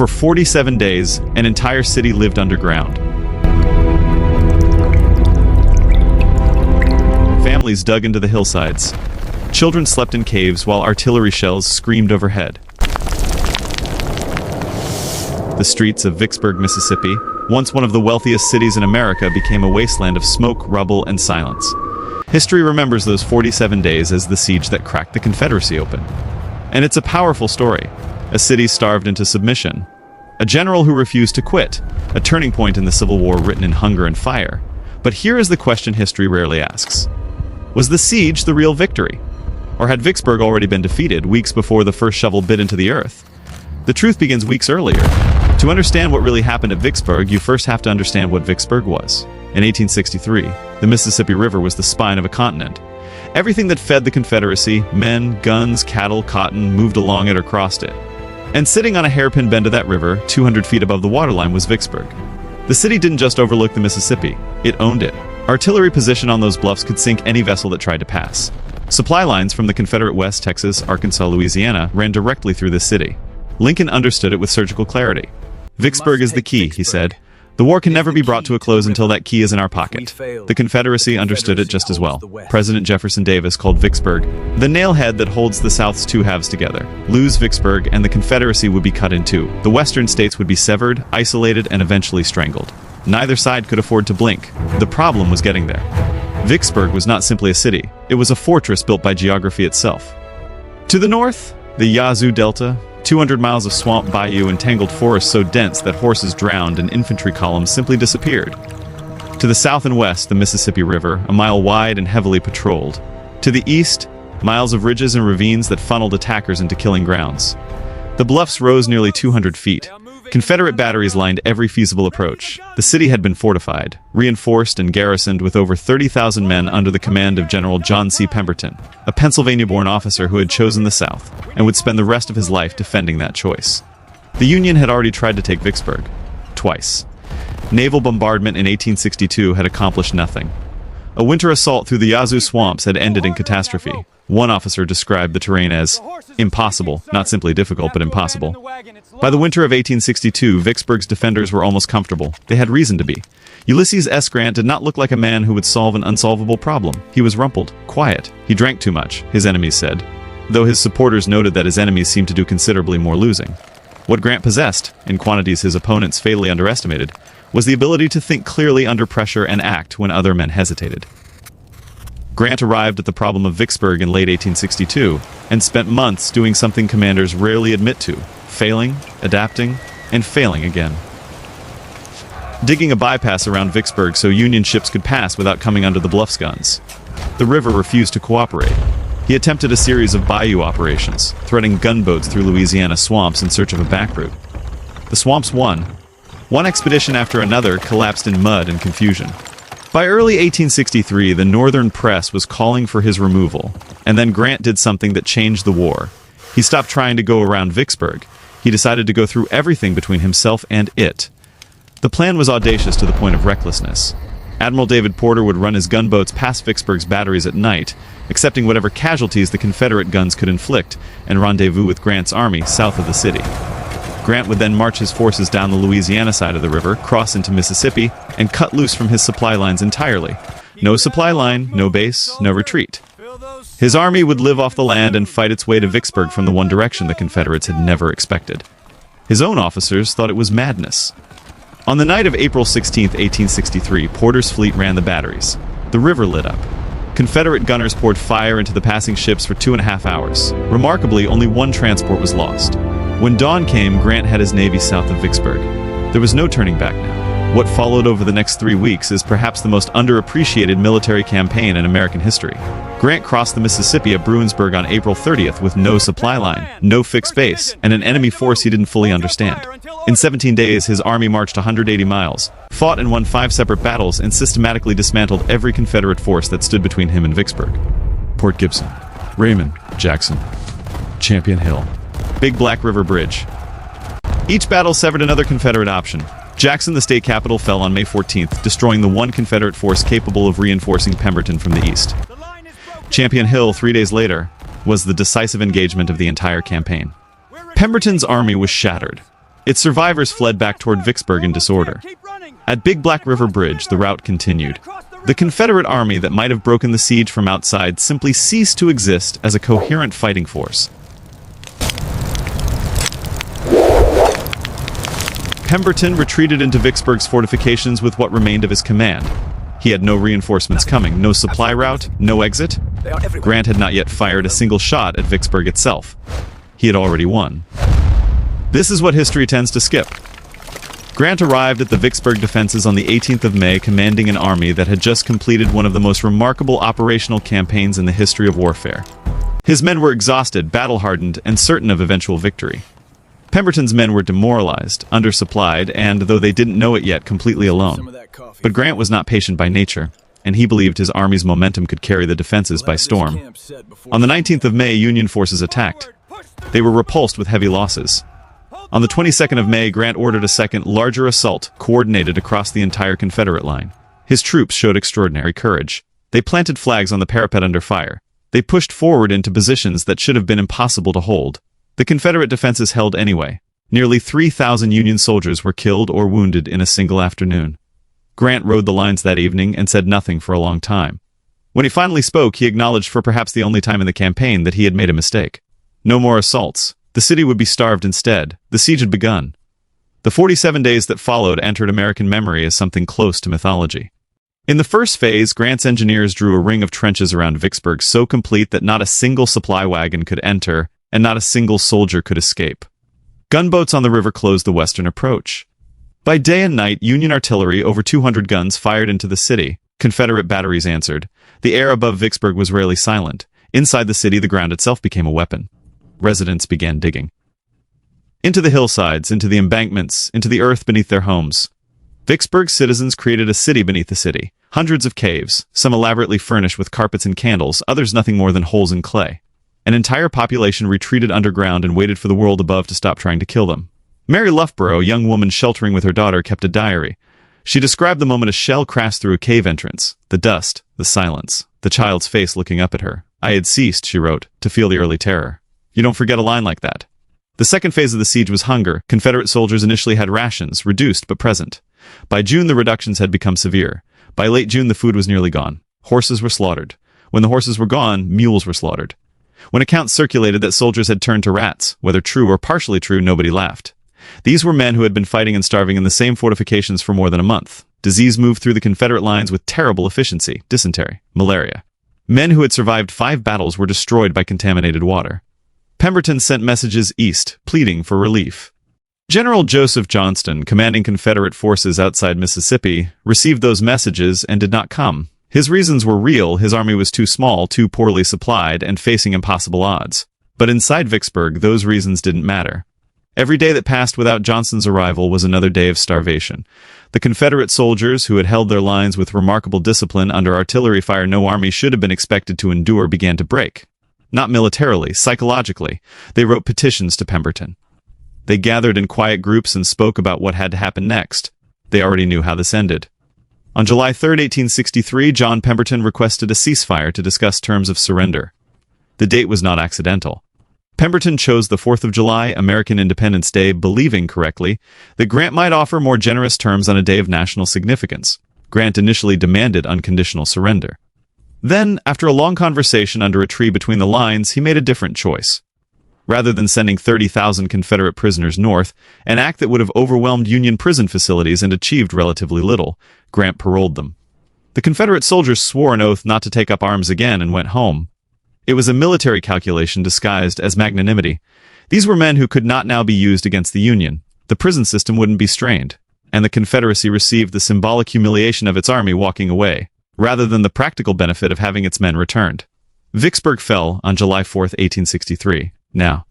For 47 days, an entire city lived underground. Families dug into the hillsides. Children slept in caves while artillery shells screamed overhead. The streets of Vicksburg, Mississippi, once one of the wealthiest cities in America, became a wasteland of smoke, rubble, and silence. History remembers those 47 days as the siege that cracked the Confederacy open. And it's a powerful story. A city starved into submission. A general who refused to quit. A turning point in the Civil War written in hunger and fire. But here is the question history rarely asks. Was the siege the real victory? Or had Vicksburg already been defeated weeks before the first shovel bit into the earth? The truth begins weeks earlier. To understand what really happened at Vicksburg, you first have to understand what Vicksburg was. In 1863, the Mississippi River was the spine of a continent. Everything that fed the Confederacy, men, guns, cattle, cotton, moved along it or crossed it. And sitting on a hairpin bend of that river, 200 feet above the waterline, was Vicksburg. The city didn't just overlook the Mississippi, it owned it. Artillery position on those bluffs could sink any vessel that tried to pass. Supply lines from the Confederate West, Texas, Arkansas, Louisiana, ran directly through this city. Lincoln understood it with surgical clarity. Vicksburg is the key, he said. The war can never be brought to a close until that key is in our pocket. The Confederacy understood it just as well. President Jefferson Davis called Vicksburg the nailhead that holds the South's two halves together. Lose Vicksburg, and the Confederacy would be cut in two. The Western states would be severed, isolated, and eventually strangled. Neither side could afford to blink. The problem was getting there. Vicksburg was not simply a city. It was a fortress built by geography itself. To the north, the Yazoo Delta, 200 miles of swamp, bayou, and tangled forest so dense that horses drowned and infantry columns simply disappeared. To the south and west, the Mississippi River, a mile wide and heavily patrolled. To the east, miles of ridges and ravines that funneled attackers into killing grounds. The bluffs rose nearly 200 feet. Confederate batteries lined every feasible approach. The city had been fortified, reinforced, and garrisoned with over 30,000 men under the command of General John C. Pemberton, a Pennsylvania-born officer who had chosen the South and would spend the rest of his life defending that choice. The Union had already tried to take Vicksburg, twice. Naval bombardment in 1862 had accomplished nothing. A winter assault through the Yazoo swamps had ended in catastrophe. One officer described the terrain as impossible, not simply difficult, but impossible. By the winter of 1862, Vicksburg's defenders were almost comfortable. They had reason to be. Ulysses S. Grant did not look like a man who would solve an unsolvable problem. He was rumpled, quiet. He drank too much, his enemies said, though his supporters noted that his enemies seemed to do considerably more losing. What Grant possessed, in quantities his opponents fatally underestimated, was the ability to think clearly under pressure and act when other men hesitated. Grant arrived at the problem of Vicksburg in late 1862 and spent months doing something commanders rarely admit to: failing, adapting, and failing again. Digging a bypass around Vicksburg so Union ships could pass without coming under the bluff's guns. The river refused to cooperate. He attempted a series of bayou operations, threading gunboats through Louisiana swamps in search of a back route. The swamps won. One expedition after another collapsed in mud and confusion. By early 1863, the Northern press was calling for his removal, and then Grant did something that changed the war. He stopped trying to go around Vicksburg. He decided to go through everything between himself and it. The plan was audacious to the point of recklessness. Admiral David Porter would run his gunboats past Vicksburg's batteries at night, accepting whatever casualties the Confederate guns could inflict, and rendezvous with Grant's army south of the city. Grant would then march his forces down the Louisiana side of the river, cross into Mississippi, and cut loose from his supply lines entirely. No supply line, no base, no retreat. His army would live off the land and fight its way to Vicksburg from the one direction the Confederates had never expected. His own officers thought it was madness. On the night of April 16, 1863, Porter's fleet ran the batteries. The river lit up. Confederate gunners poured fire into the passing ships for 2.5 hours. Remarkably, only one transport was lost. When dawn came, Grant had his navy south of Vicksburg. There was no turning back now. What followed over the next 3 weeks is perhaps the most underappreciated military campaign in American history. Grant crossed the Mississippi at Bruinsburg on April 30th with no supply line, no fixed base, and an enemy force he didn't fully understand. In 17 days, his army marched 180 miles, fought and won 5 separate battles, and systematically dismantled every Confederate force that stood between him and Vicksburg. Port Gibson, Raymond, Jackson, Champion Hill, Big Black River Bridge. Each battle severed another Confederate option. Jackson, the state capital, fell on May 14th, destroying the one Confederate force capable of reinforcing Pemberton from the east. Champion Hill, 3 days later, was the decisive engagement of the entire campaign. Pemberton's army was shattered. Its survivors fled back toward Vicksburg in disorder. At Big Black River Bridge, the rout continued. The Confederate army that might have broken the siege from outside simply ceased to exist as a coherent fighting force. Pemberton retreated into Vicksburg's fortifications with what remained of his command. He had no reinforcements coming, no supply route, no exit. Grant had not yet fired a single shot at Vicksburg itself. He had already won. This is what history tends to skip. Grant arrived at the Vicksburg defenses on the 18th of May, commanding an army that had just completed one of the most remarkable operational campaigns in the history of warfare. His men were exhausted, battle-hardened, and certain of eventual victory. Pemberton's men were demoralized, undersupplied, and, though they didn't know it yet, completely alone. But Grant was not patient by nature, and he believed his army's momentum could carry the defenses by storm. On the 19th of May, Union forces attacked. They were repulsed with heavy losses. On the 22nd of May, Grant ordered a second, larger assault, coordinated across the entire Confederate line. His troops showed extraordinary courage. They planted flags on the parapet under fire. They pushed forward into positions that should have been impossible to hold. The Confederate defenses held anyway. Nearly 3,000 Union soldiers were killed or wounded in a single afternoon. Grant rode the lines that evening and said nothing for a long time. When he finally spoke, he acknowledged for perhaps the only time in the campaign that he had made a mistake. No more assaults. The city would be starved instead. The siege had begun. The 47 days that followed entered American memory as something close to mythology. In the first phase, Grant's engineers drew a ring of trenches around Vicksburg so complete that not a single supply wagon could enter, and not a single soldier could escape. Gunboats on the river closed the western approach. By day and night, Union artillery, over 200 guns, fired into the city. Confederate batteries answered. The air above Vicksburg was rarely silent. Inside the city, the ground itself became a weapon. Residents began digging. Into the hillsides, into the embankments, into the earth beneath their homes. Vicksburg's citizens created a city beneath the city. Hundreds of caves, some elaborately furnished with carpets and candles, others nothing more than holes in clay. An entire population retreated underground and waited for the world above to stop trying to kill them. Mary Loughborough, a young woman sheltering with her daughter, kept a diary. She described the moment a shell crashed through a cave entrance. The dust, the silence, the child's face looking up at her. I had ceased, she wrote, to feel the early terror. You don't forget a line like that. The second phase of the siege was hunger. Confederate soldiers initially had rations, reduced but present. By June, the reductions had become severe. By late June, the food was nearly gone. Horses were slaughtered. When the horses were gone, mules were slaughtered. When accounts circulated that soldiers had turned to rats, whether true or partially true, nobody laughed. These were men who had been fighting and starving in the same fortifications for more than a month. Disease moved through the Confederate lines with terrible efficiency. Dysentery, malaria. Men who had survived 5 battles were destroyed by contaminated water. Pemberton sent messages east, pleading for relief. General Joseph Johnston, commanding Confederate forces outside Mississippi, received those messages and did not come. His reasons were real. His army was too small, too poorly supplied, and facing impossible odds. But inside Vicksburg, those reasons didn't matter. Every day that passed without Johnston's arrival was another day of starvation. The Confederate soldiers, who had held their lines with remarkable discipline under artillery fire no army should have been expected to endure, began to break. Not militarily, psychologically. They wrote petitions to Pemberton. They gathered in quiet groups and spoke about what had to happen next. They already knew how this ended. On July 3, 1863, John Pemberton requested a ceasefire to discuss terms of surrender. The date was not accidental. Pemberton chose the 4th of July, American Independence Day, believing correctly that Grant might offer more generous terms on a day of national significance. Grant initially demanded unconditional surrender. Then, after a long conversation under a tree between the lines, he made a different choice. Rather than sending 30,000 Confederate prisoners north, an act that would have overwhelmed Union prison facilities and achieved relatively little, Grant paroled them. The Confederate soldiers swore an oath not to take up arms again and went home. It was a military calculation disguised as magnanimity. These were men who could not now be used against the Union. The prison system wouldn't be strained, and the Confederacy received the symbolic humiliation of its army walking away, rather than the practical benefit of having its men returned. Vicksburg fell on July 4, 1863. Now,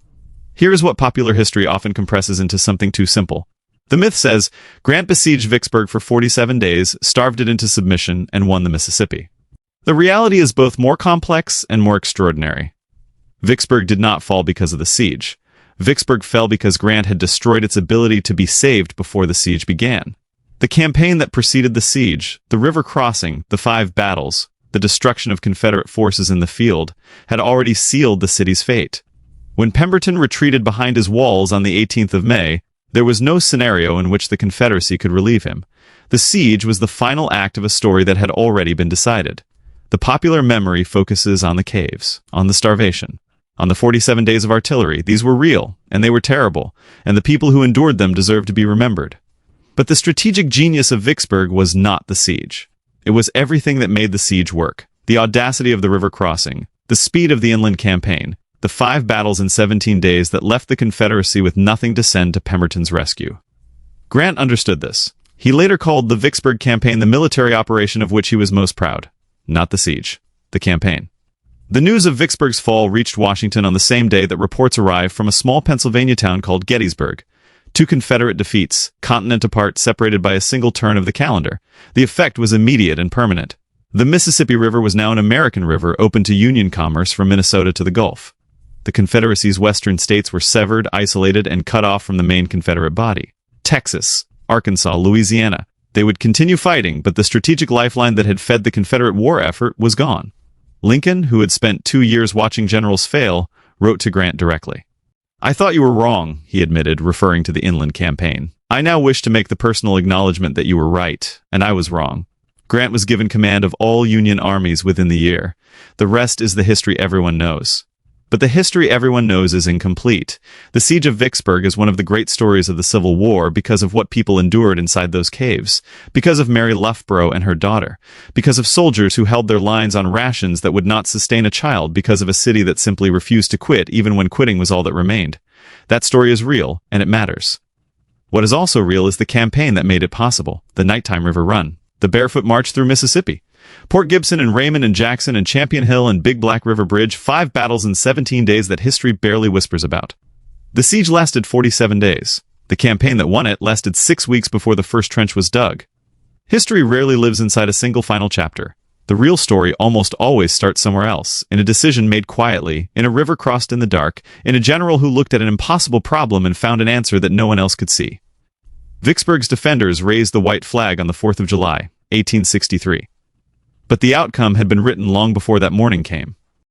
here is what popular history often compresses into something too simple. The myth says, Grant besieged Vicksburg for 47 days, starved it into submission, and won the Mississippi. The reality is both more complex and more extraordinary. Vicksburg did not fall because of the siege. Vicksburg fell because Grant had destroyed its ability to be saved before the siege began. The campaign that preceded the siege, the river crossing, the 5 battles, the destruction of Confederate forces in the field, had already sealed the city's fate. When Pemberton retreated behind his walls on the 18th of May, There was no scenario in which the Confederacy could relieve him. The siege was the final act of a story that had already been decided. The popular memory focuses on the caves, on the starvation, on the 47 days of artillery. These were real, and they were terrible, and the people who endured them deserve to be remembered. But the strategic genius of Vicksburg was not the siege. It was everything that made the siege work. The audacity of the river crossing, the speed of the inland campaign, the 5 battles in 17 days that left the Confederacy with nothing to send to Pemberton's rescue. Grant understood this. He later called the Vicksburg Campaign the military operation of which he was most proud. Not the siege, the campaign. The news of Vicksburg's fall reached Washington on the same day that reports arrived from a small Pennsylvania town called Gettysburg. 2 Confederate defeats, continent apart, separated by a single turn of the calendar. The effect was immediate and permanent. The Mississippi River was now an American river open to Union commerce from Minnesota to the Gulf. The Confederacy's western states were severed, isolated, and cut off from the main Confederate body. Texas, Arkansas, Louisiana. They would continue fighting, but the strategic lifeline that had fed the Confederate war effort was gone. Lincoln, who had spent 2 years watching generals fail, wrote to Grant directly. "I thought you were wrong," he admitted, referring to the inland campaign. "I now wish to make the personal acknowledgement that you were right, and I was wrong." Grant was given command of all Union armies within the year. The rest is the history everyone knows. But the history everyone knows is incomplete. The Siege of Vicksburg is one of the great stories of the Civil War because of what people endured inside those caves, because of Mary Loughborough and her daughter, because of soldiers who held their lines on rations that would not sustain a child, because of a city that simply refused to quit even when quitting was all that remained. That story is real, and it matters. What is also real is the campaign that made it possible, the nighttime river run, the barefoot march through Mississippi. Port Gibson and Raymond and Jackson and Champion Hill and Big Black River Bridge, 5 battles in 17 days that history barely whispers about. The siege lasted 47 days. The campaign that won it lasted 6 weeks before the first trench was dug. History rarely lives inside a single final chapter. The real story almost always starts somewhere else, in a decision made quietly, in a river crossed in the dark, in a general who looked at an impossible problem and found an answer that no one else could see. Vicksburg's defenders raised the white flag on the 4th of July, 1863. But the outcome had been written long before that morning came.